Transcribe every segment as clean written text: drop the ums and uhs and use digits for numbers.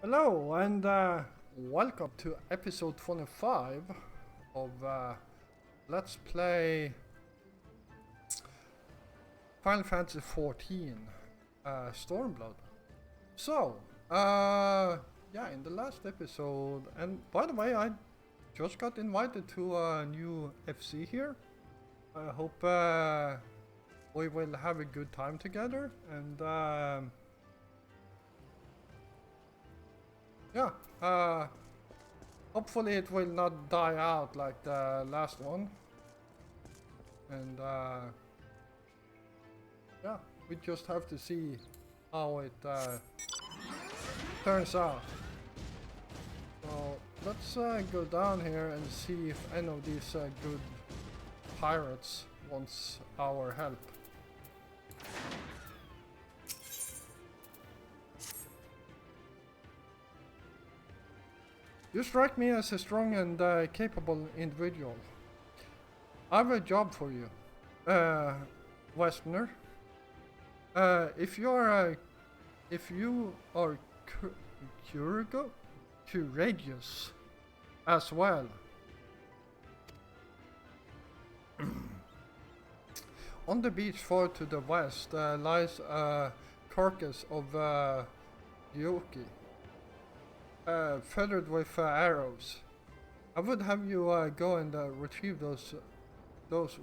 Hello and welcome to episode 25 of Let's Play Final Fantasy 14 Stormblood. So, yeah, in the last episode, and by the way, I just got invited to a new FC here. I hope we will have a good time together, and yeah, hopefully it will not die out like the last one. And yeah, we just have to see how it turns out. So let's go down here and see if any of these good pirates wants our help. You strike me as a strong and capable individual. I have a job for you, Westerner. If you are courageous as well. On the beach far to the west lies a carcass of Gyoki, feathered with arrows. I would have you go and retrieve those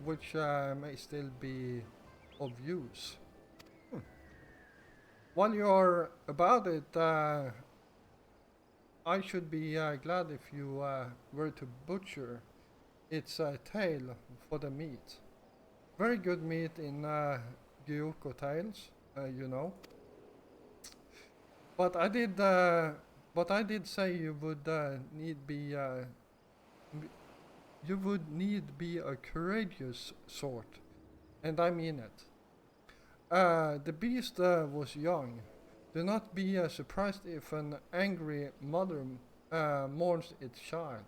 which may still be of use. While you're about it, I should be glad if you were to butcher its tail for the meat. Very good meat in Gyuko tails, you know. But I did say you would need be a courageous sort, and I mean it. The beast was young. Do not be surprised if an angry mother mourns its child.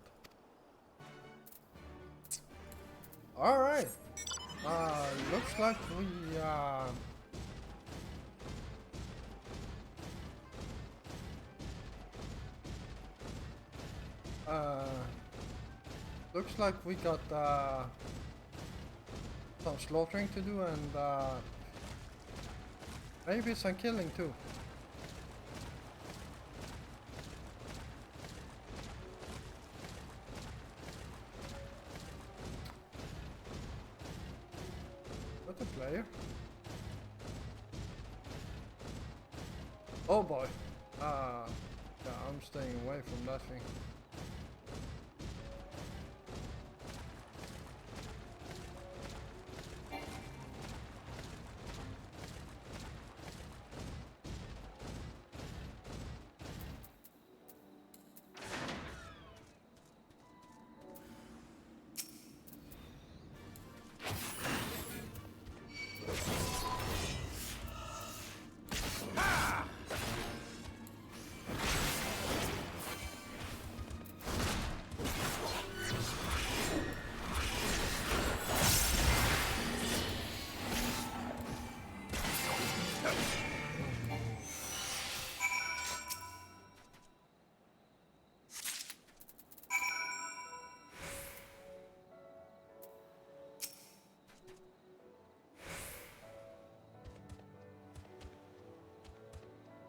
Alright. Looks like we looks like we got some slaughtering to do and maybe some killing too. What a player. Oh boy. Yeah, I'm staying away from that thing.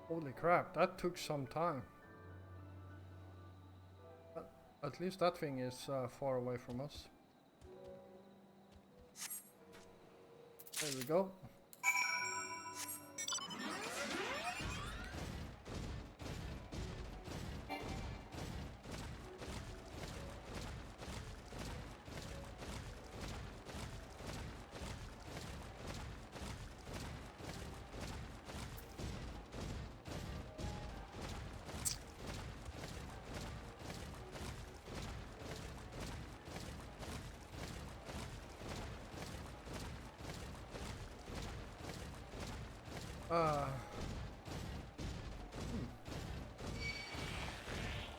Holy crap, that took some time. At least that thing is far away from us. There we go.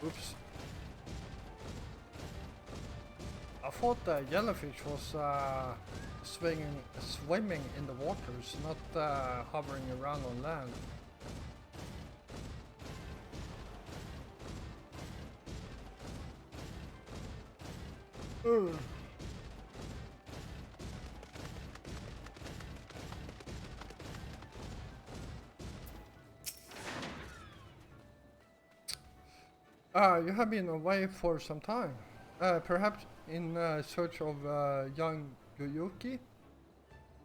Oops. I thought the jellyfish was swimming in the waters, not hovering around on land. Ugh. You have been away for some time. Perhaps in search of young Gyuki?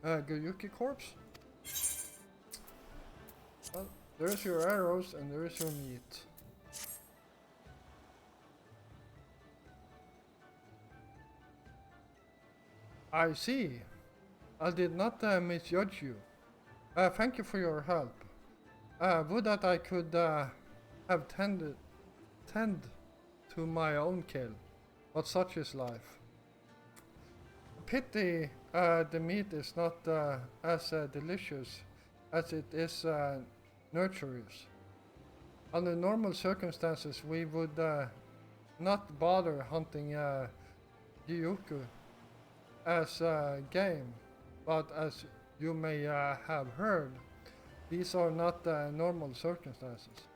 Gyuki corpse? Well, there's your arrows and there's your meat. I see. I did not misjudge you. Thank you for your help. Would that I could have tend to my own kill, but such is life. Pity the meat is not as delicious as it is nurturous. Under normal circumstances we would not bother hunting Gyuku as game, but as you may have heard, these are not normal circumstances.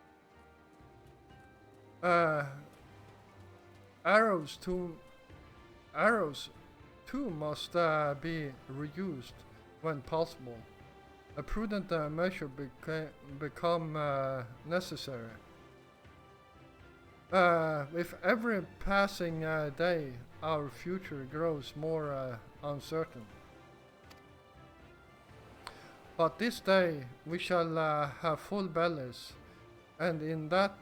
Arrows too must be reused when possible. A prudent measure become necessary. With every passing day, our future grows more uncertain. But this day we shall have full bellies, and in that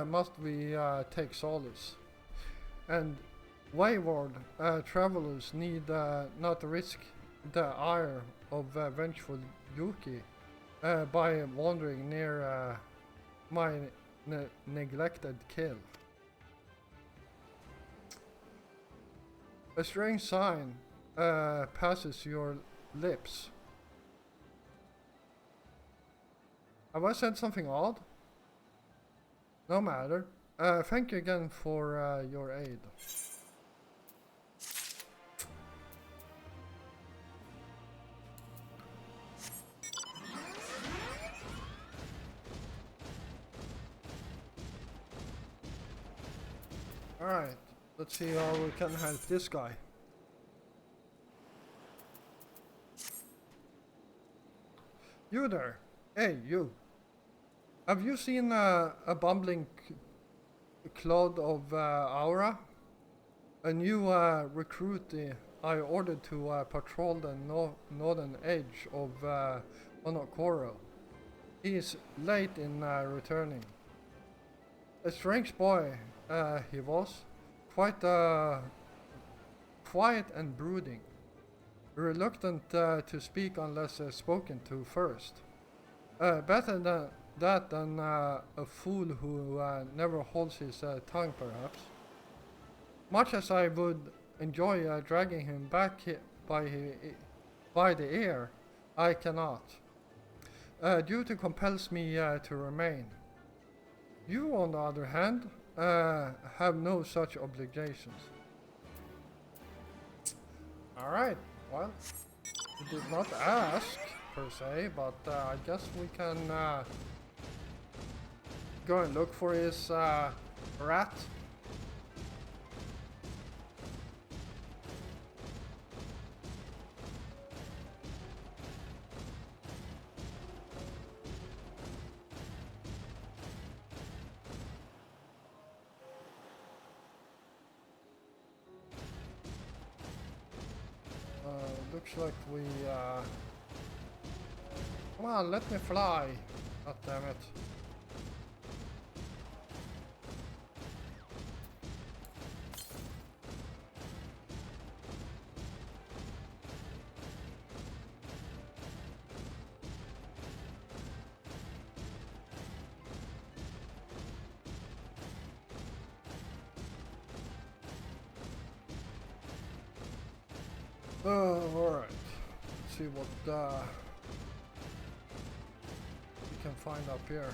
must we take solace. And wayward travelers need not risk the ire of vengeful Yuki by wandering near my neglected kill. A strange sign passes your lips. Have I said something odd? No matter. Thank you again for your aid. Alright, let's see how we can help this guy. You there. Hey, you. Have you seen a bumbling cloud of aura? A new recruit I ordered to patrol the northern edge of Onokoro. He is late in returning. A strange boy he was, quite quiet and brooding, reluctant to speak unless spoken to first. Better than that than a fool who never holds his tongue, perhaps. Much as I would enjoy dragging him back by the ear, I cannot. Duty compels me to remain. You, on the other hand, have no such obligations. Alright, well, you did not ask, per se, but I guess we can go and look for his rat. Looks like we come on, let me fly. God damn it. Alright. Let's see what we can find up here.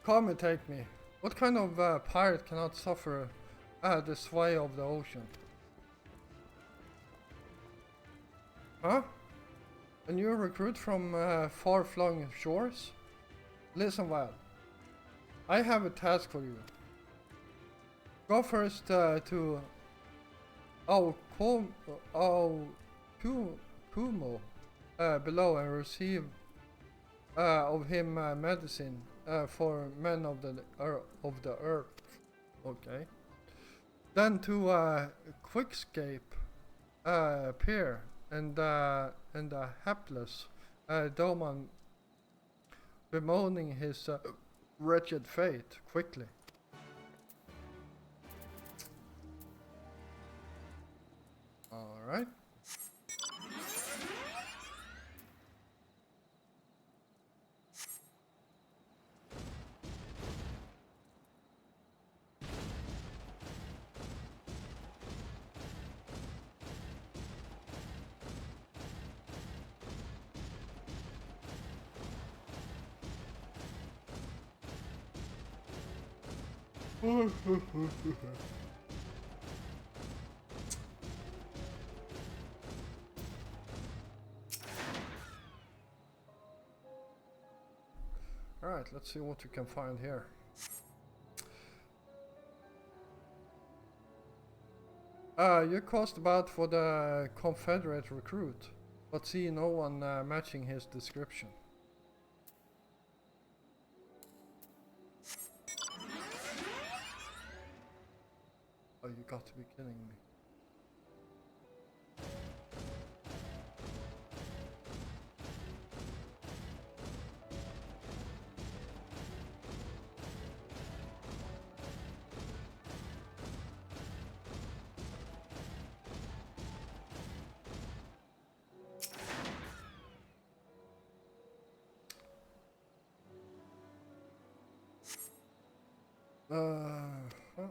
Come and take me. What kind of pirate cannot suffer the sway of the ocean? Huh? A new recruit from far-flung shores? Listen well. I have a task for you. Go first to Kumo below and receive of him medicine for men of the earth. Okay. Then to Quickscape Pier and the hapless Doman bemoaning his wretched fate quickly. All right. Alright, let's see what we can find here. You cast about for the Confederate recruit, but see no one matching his description. Oh, you got to be kidding me. Huh?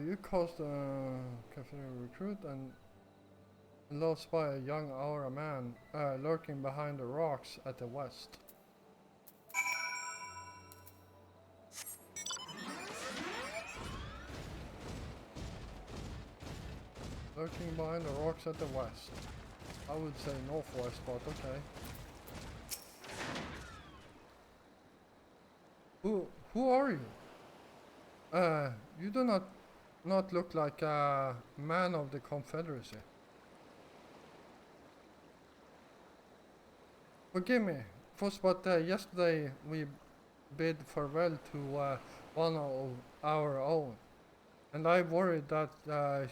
You caused a Confederate recruit and lost by a young Aura man lurking behind the rocks at the west. Lurking behind the rocks at the west. I would say northwest, but okay. Who are you? You do not look like a man of the Confederacy. Forgive me, but yesterday we bid farewell to one of our own, and I worried that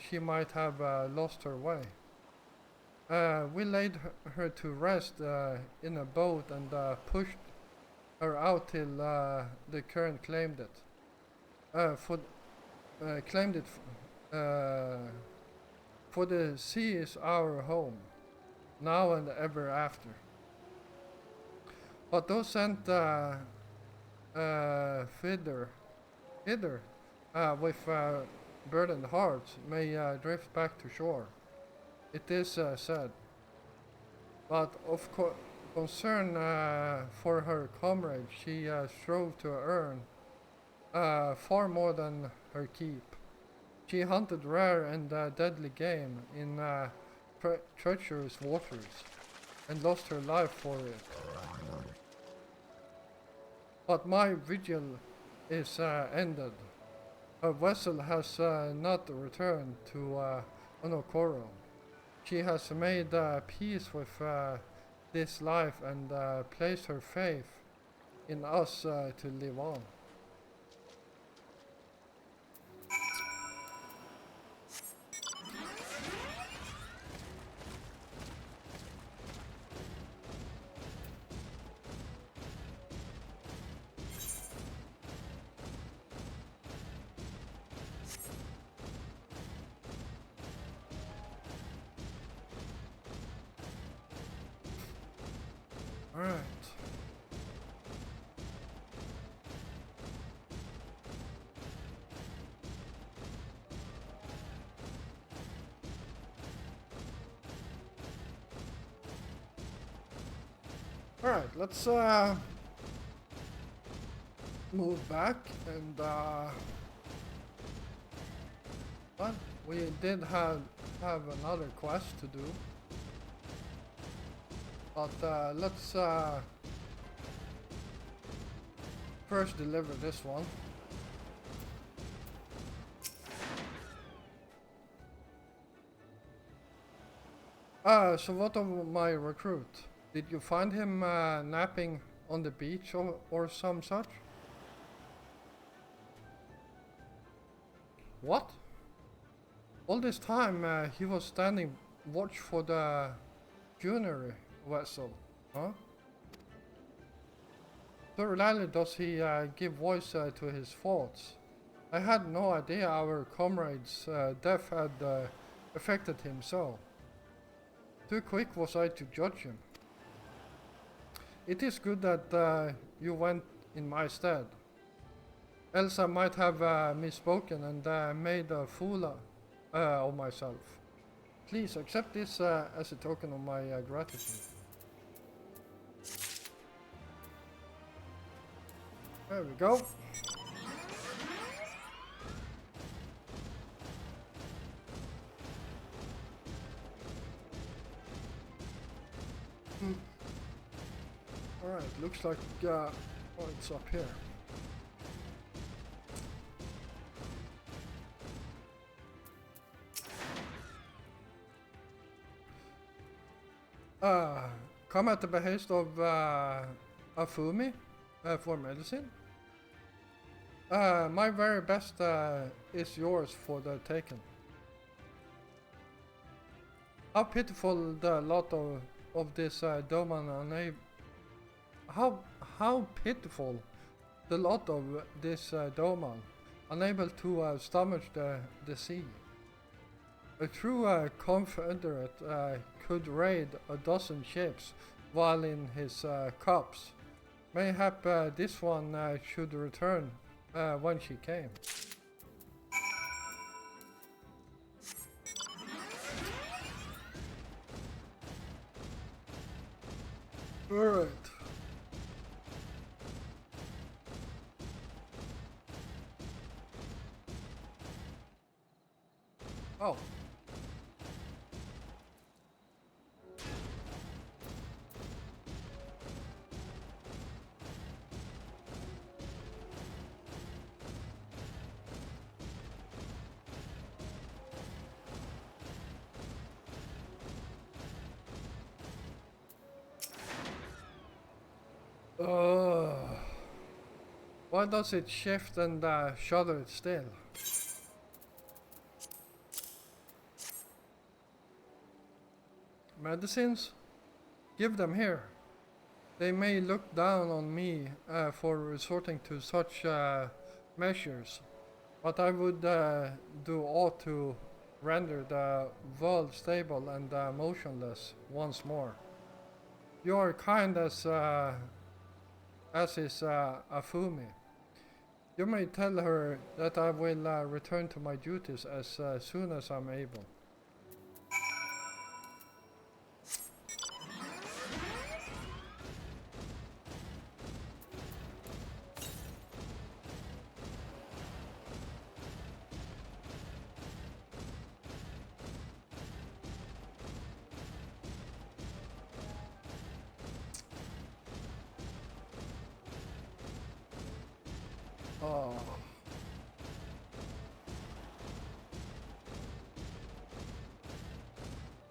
she might have lost her way. We laid her to rest in a boat and pushed her out till the current claimed it. For the sea is our home, now and ever after. But those sent hither with burdened hearts may drift back to shore. It is said. But of concern for her comrade, she strove to earn far more than her keep. She hunted rare and deadly game in treacherous waters, and lost her life for it. But my vigil is ended. Her vessel has not returned to Onokoro. She has made peace with this life and placed her faith in us to live on. Alright. Alright, let's move back and but we did have another quest to do. But let's first deliver this one. So what of my recruit? Did you find him napping on the beach or some such? What? All this time he was standing watch for the funerary vessel, huh? So rarely does he give voice to his thoughts. I had no idea our comrade's death had affected him so. Too quick was I to judge him. It is good that you went in my stead. Else I might have misspoken and made a fool of myself. Please accept this as a token of my gratitude. There we go. Alright, looks like oh, it's up here. Come at the behest of Afumi for medicine. My very best is yours for the taking. How pitiful the lot of this Doman unable. How pitiful the lot of this Doman unable to stomach the sea. A true confederate could raid a dozen ships while in his cups. Mayhap this one should return when she came. Alright. Oh. Why does it shift and shudder still? Medicines? Give them here. They may look down on me for resorting to such measures, but I would do aught to render the world stable and motionless once more. You are kind as is Afumi. You may tell her that I will return to my duties as soon as I'm able. Oh.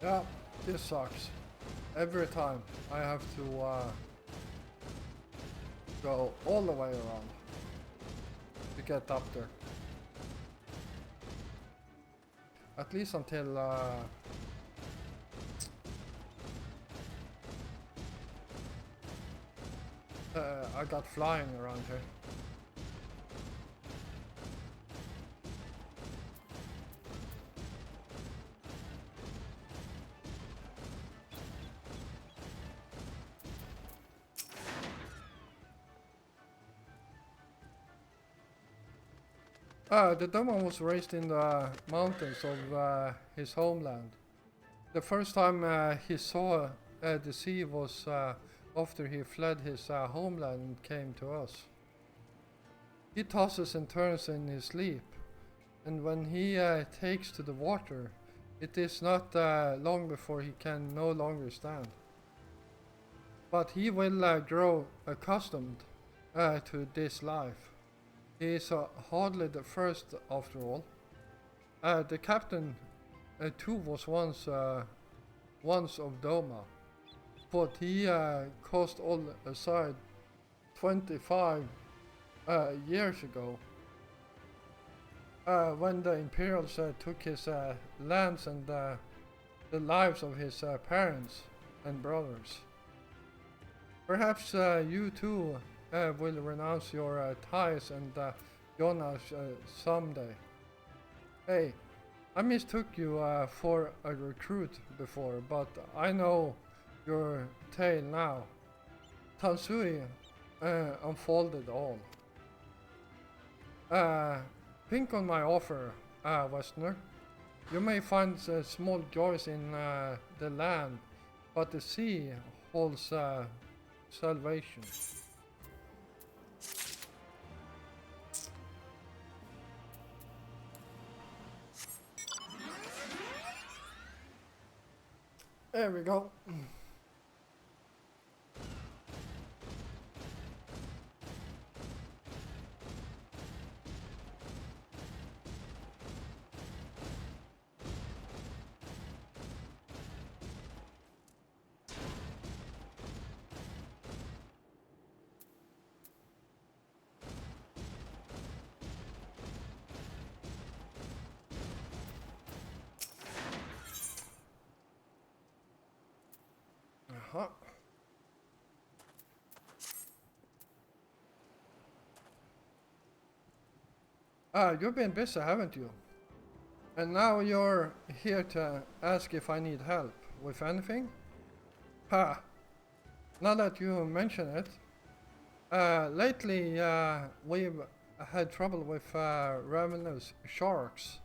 Yeah, this sucks. Every time I have to go all the way around to get up there. At least until I got flying around here. The Doma was raised in the mountains of his homeland. The first time he saw the sea was after he fled his homeland and came to us. He tosses and turns in his sleep, and when he takes to the water, it is not long before he can no longer stand. But he will grow accustomed to this life. He is hardly the first after all. The captain too was once of Doma, but he cast all aside 25 years ago when the Imperials took his lands and the lives of his parents and brothers. Perhaps you too will renounce your ties and join us someday. Hey, I mistook you for a recruit before, but I know your tale now. Tansui unfolded all. Think on my offer, Westerner. You may find small joys in the land, but the sea holds salvation. There we go. Uh-huh. You've been busy, haven't you? And now you're here to ask if I need help with anything? Ha! Now that you mention it, lately we've had trouble with ravenous sharks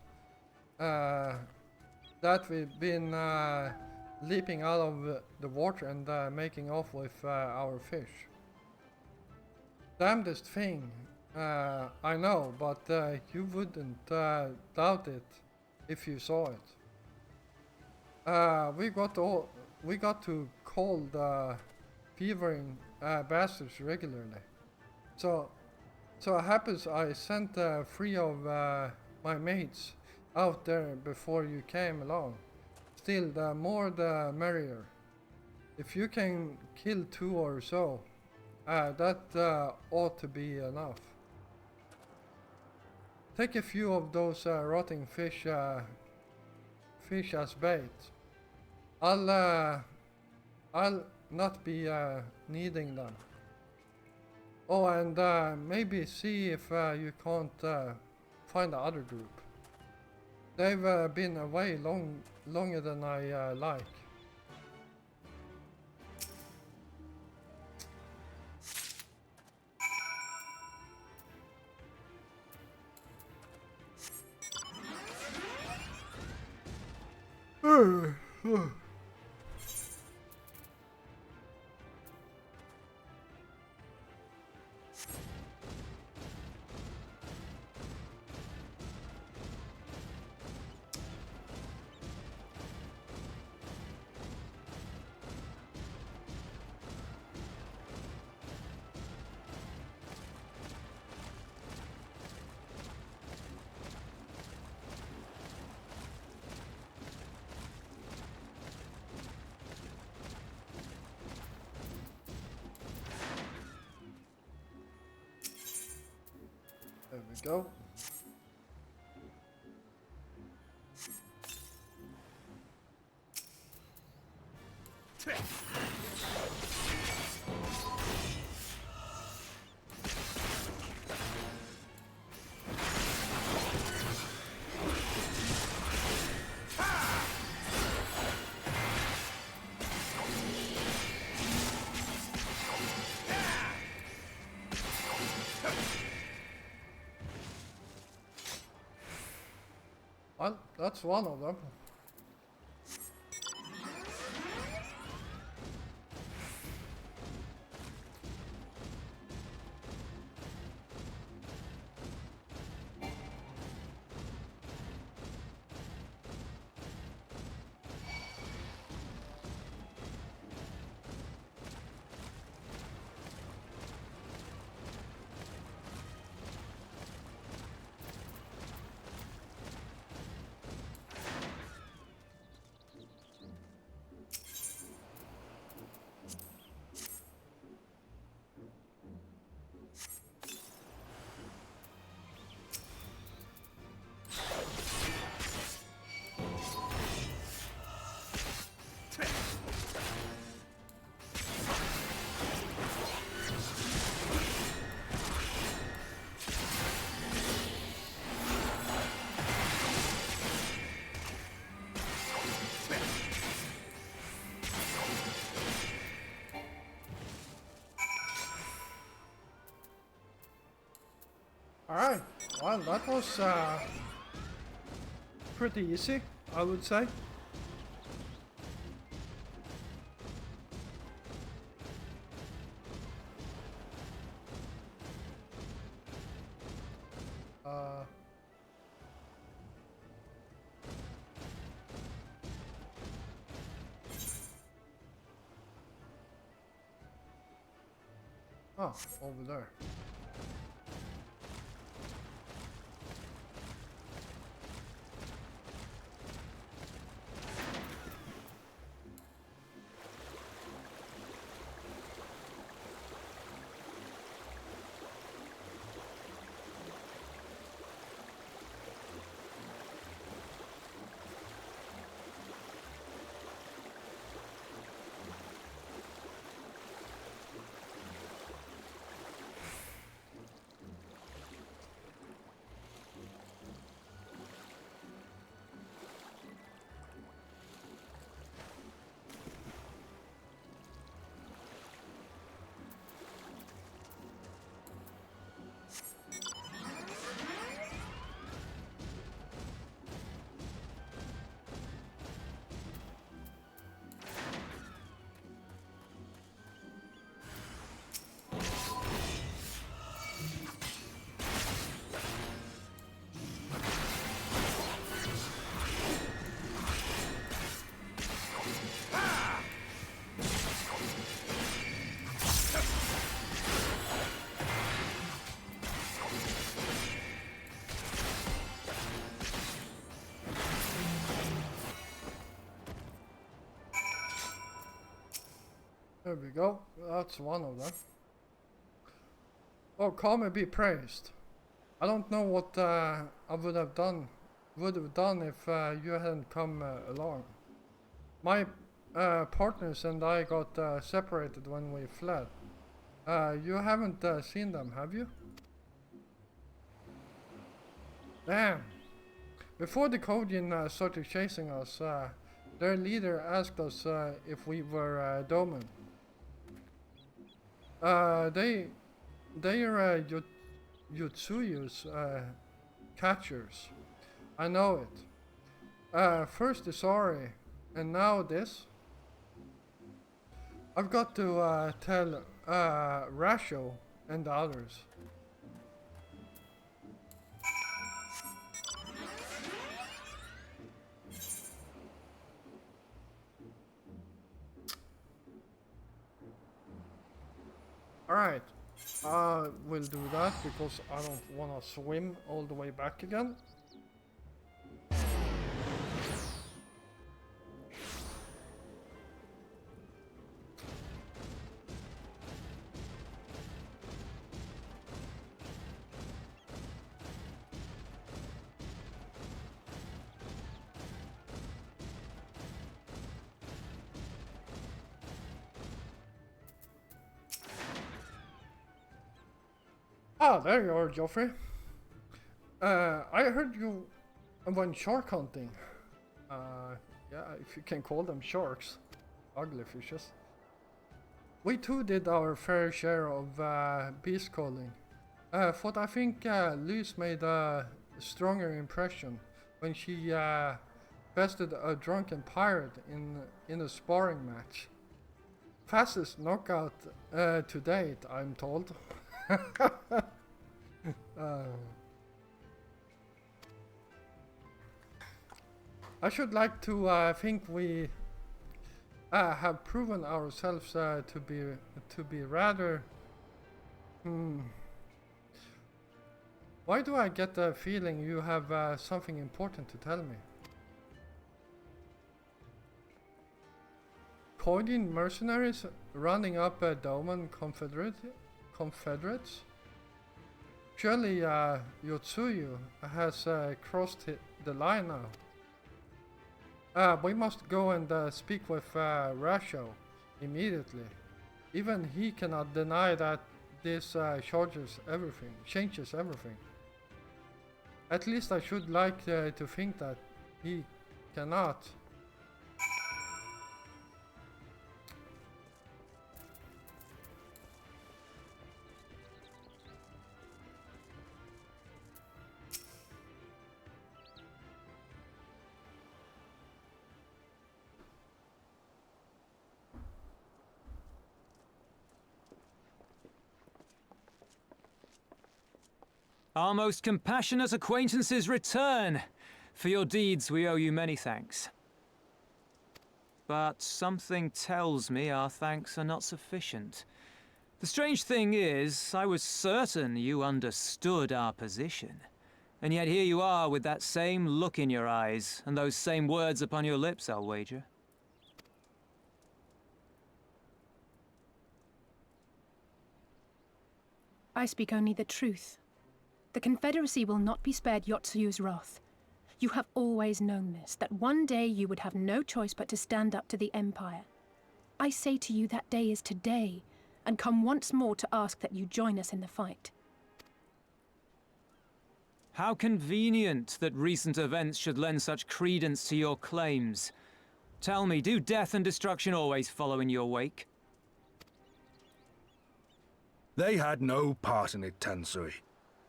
that we've been leaping out of the water and making off with our fish. Damnedest thing, I know, but you wouldn't doubt it if you saw it. We got to call the fevering bastards regularly. So it happens I sent 3 of my mates out there before you came along. Still, the more the merrier. If you can kill 2 or so, that ought to be enough. Take a few of those rotting fish as bait. I'll not be needing them. Oh, and maybe see if you can't find the other group. They've been away longer than I like. There we go. Well, that's one of them. Alright, well that was pretty easy, I would say. Oh, over there. There we go, that's one of them. Oh, call me be praised. I don't know what I would have done if you hadn't come along. My partners and I got separated when we fled. You haven't seen them, have you? Damn. Before the Codian started chasing us, their leader asked us if we were Doman. They are Yutsuyu's catchers. I know it. First the sorry, and now this. I've got to tell Rasho and the others. Alright, we'll do that because I don't want to swim all the way back again. Ah, there you are, Joffrey. I heard you went shark hunting. Yeah, if you can call them sharks. Ugly fishes. We too did our fair share of beast calling. But I think Lys made a stronger impression. when she bested a drunken pirate in a sparring match. Fastest knockout to date, I'm told. I should like to think we have proven ourselves to be rather. Why do I get the feeling you have something important to tell me? Korean mercenaries running up Doman Confederates? Surely Yotsuyu has crossed the line now. We must go and speak with Rasho immediately. Even he cannot deny that this changes everything. At least I should like to think that he cannot. Our most compassionate acquaintances return. For your deeds we owe you many thanks. But something tells me our thanks are not sufficient. The strange thing is, I was certain you understood our position. And yet here you are with that same look in your eyes, and those same words upon your lips, I'll wager. I speak only the truth. The Confederacy will not be spared Yotsuyu's wrath. You have always known this, that one day you would have no choice but to stand up to the Empire. I say to you that day is today, and come once more to ask that you join us in the fight. How convenient that recent events should lend such credence to your claims. Tell me, do death and destruction always follow in your wake? They had no part in it, Tansui.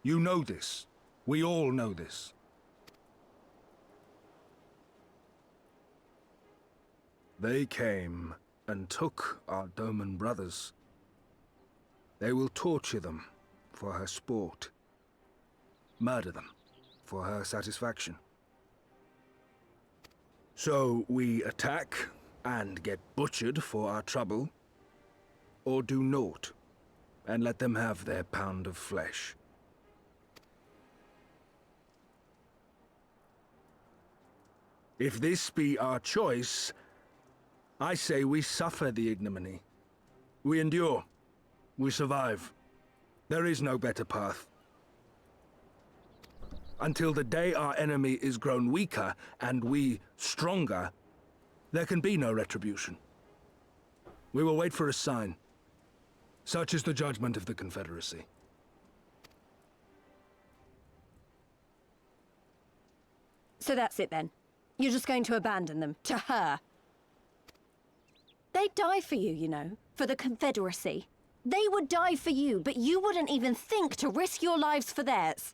You know this. We all know this. They came and took our Doman brothers. They will torture them for her sport. Murder them for her satisfaction. So we attack and get butchered for our trouble, or do naught and let them have their pound of flesh. If this be our choice, I say we suffer the ignominy. We endure. We survive. There is no better path. Until the day our enemy is grown weaker and we stronger, there can be no retribution. We will wait for a sign. Such is the judgment of the Confederacy. So that's it then. You're just going to abandon them to her. They'd die for you, you know, for the Confederacy. They would die for you, but you wouldn't even think to risk your lives for theirs.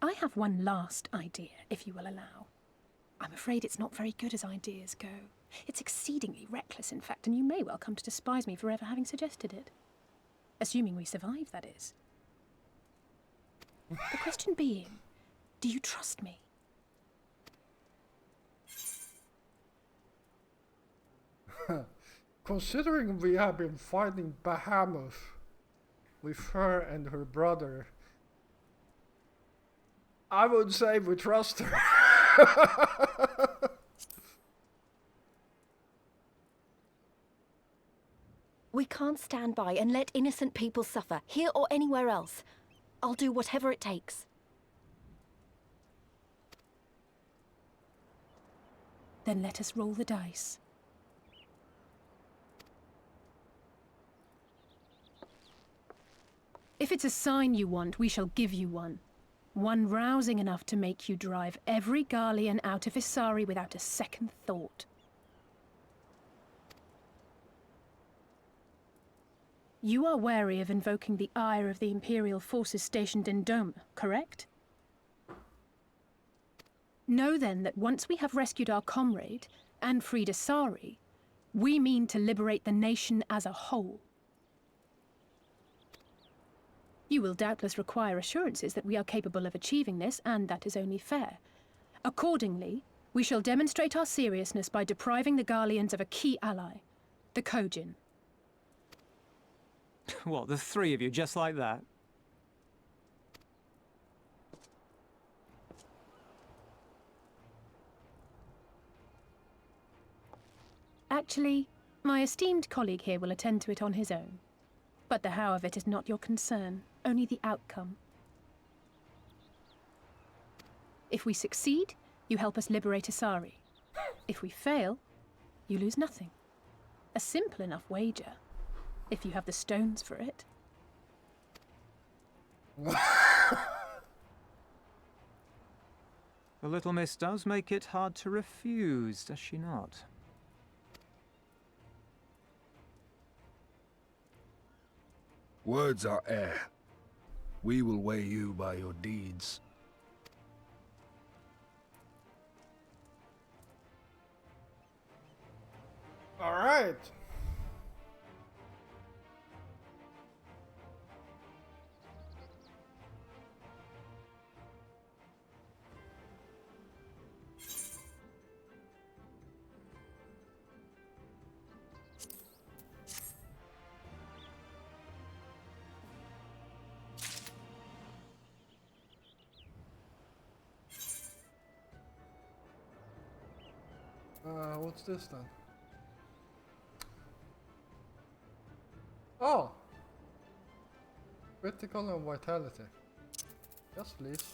I have one last idea, if you will allow. I'm afraid it's not very good as ideas go. It's exceedingly reckless, in fact, and you may well come to despise me for ever having suggested it. Assuming we survive, that is. The question being, do you trust me? Considering we have been fighting Bahamut with her and her brother, I would say we trust her. We can't stand by and let innocent people suffer, here or anywhere else. I'll do whatever it takes. Then let us roll the dice. If it's a sign you want, we shall give you one. One rousing enough to make you drive every Garlean out of Isari without a second thought. You are wary of invoking the ire of the Imperial forces stationed in Dome, correct? Know then that once we have rescued our comrade and freed Isari, we mean to liberate the nation as a whole. You will doubtless require assurances that we are capable of achieving this, and that is only fair. Accordingly, we shall demonstrate our seriousness by depriving the Garleans of a key ally, the Kojin. What, the three of you, just like that? Actually, my esteemed colleague here will attend to it on his own. But the how of it is not your concern, only the outcome. If we succeed, you help us liberate Isari. If we fail, you lose nothing. A simple enough wager, if you have the stones for it. The little miss does make it hard to refuse, does she not? Words are air. We will weigh you by your deeds. All right. What's this then? Oh! Critical and vitality. Yes, please.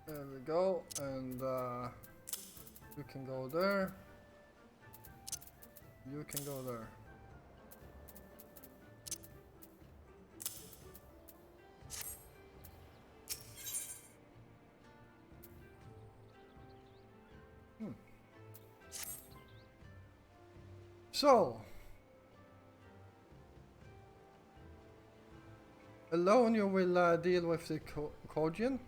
There we go, and you can go there. You can go there. So, alone you will deal with the Kojin.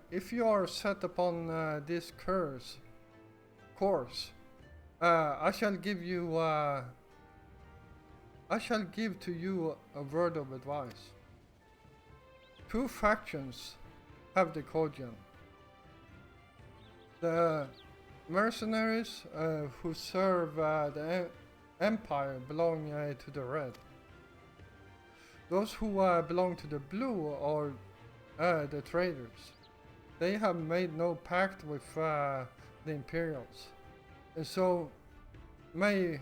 If you are set upon this course, I shall give to you a word of advice. Two factions have the Kojin. The mercenaries who serve the Empire belong to the Red. Those who belong to the Blue are the traders. They have made no pact with the Imperials, and so may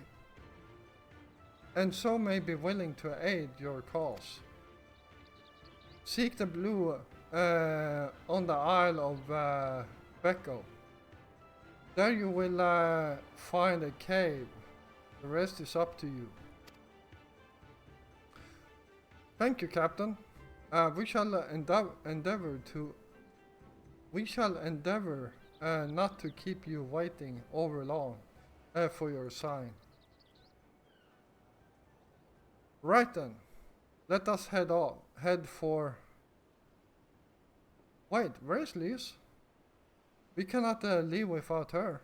be willing to aid your cause. Seek the Blue on the Isle of Becco. There you will find a cave. The rest is up to you. Thank you, Captain. We shall endeavor not to keep you waiting over long for your sign. Right then, let us head for. Wait, where is Lise? We cannot leave without her.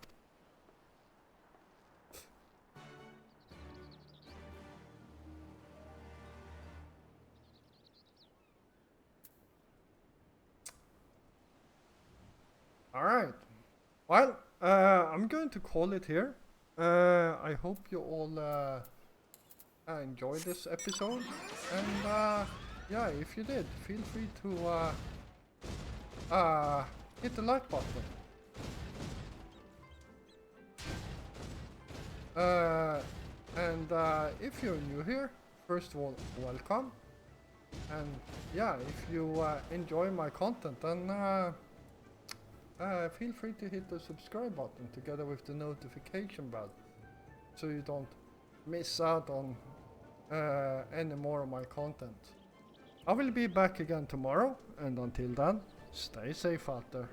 Alright. Well, I'm going to call it here. I hope you all enjoyed this episode. And yeah, if you did, feel free to hit the like button. And if you're new here, first of all, welcome. And yeah, if you enjoy my content, then feel free to hit the subscribe button together with the notification bell. so you don't miss out on any more of my content. I will be back again tomorrow, and until then, stay safe out there.